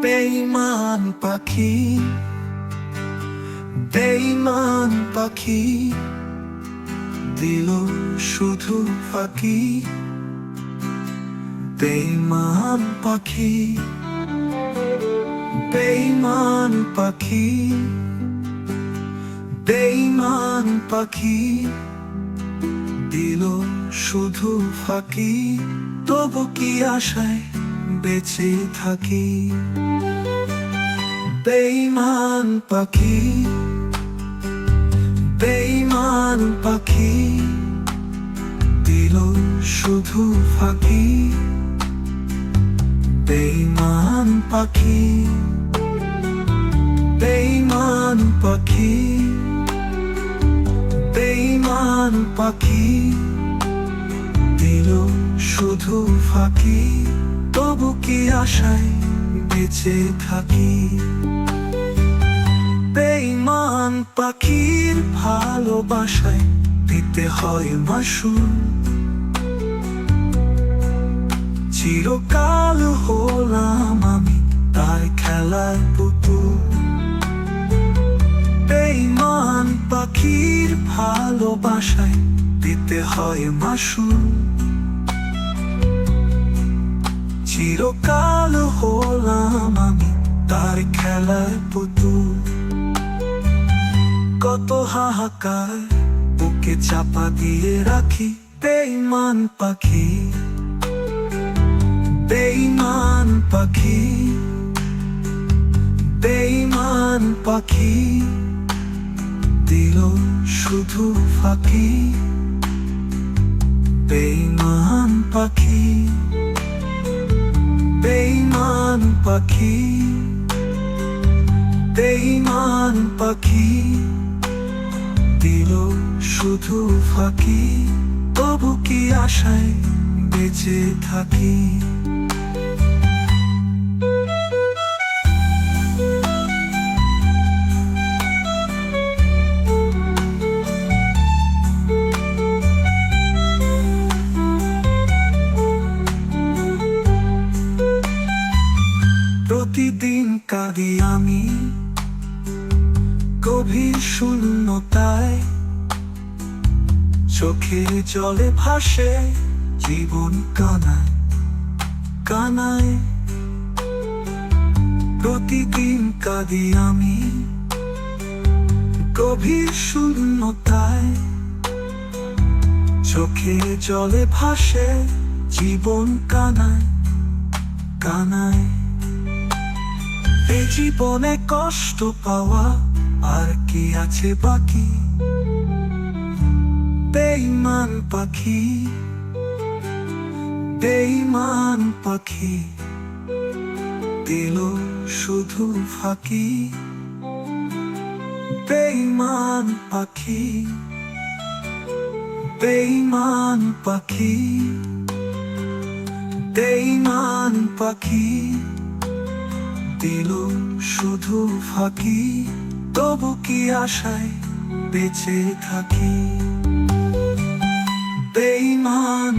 বেঈমান পাখি, বেঈমান পাখি, দিল শুধু ফাঁকি। বেঈমান পাখি, বেঈমান পাখি, বেঈমান পাখি, দিল শুধু ফাঁকি। তবু কি আশায় বেঁচে থাকি। বেঈমান পাখি, বেঈমান পাখি, দিল শুধু ফাঁকি। বেঈমান পাখি, বেঈমান পাখি, বেঈমান পাখি, দিল শুধু ফাঁকি। তবু কি আশায় বেঁচে থাকি। বেঈমান পাখির ভালোবাসায় দিতে হয় মাসুল। চিরকাল হলাম আমি তার খেলার পুতুল। বেঈমান পাখির ভালোবাসায় দিতে হয় মাসুল। চিরকাল হলাম আমি তার খেলার পুতুল। কত হাহাকার বুকে চাপা দিয়ে রাখি। বেঈমান পাখি, বেঈমান পাখি, বেঈমান পাখি, দিল শুধু ফাঁকি। বেঈমান পাখি, বেঈমান পাখি, বেঈমান পাখি, দিল শুধু ফাঁকি। তবু কি আশায় বেঁচে থাকি। প্রতিদিন কাঁদি আমি গভীর শূন্যতায়। চোখের জলে ভাসে জীবন কানায় কানায়। প্রতিদিন কাঁদি আমি গভীর শূন্যতায়। চোখের জলে ভাসে জীবন কানায় কানায়। এই জীবনে কষ্ট পাওয়া আর কি আছে বাকি। বেঈমান পাখি, বেঈমান পাখি, দিল শুধু ফাঁকি। বেঈমান পাখি, বেঈমান পাখি, বেঈমান পাখি, দিল শুধু ফাঁকি। তবু কি আশায় বেঁচে থাকি। বেঈমান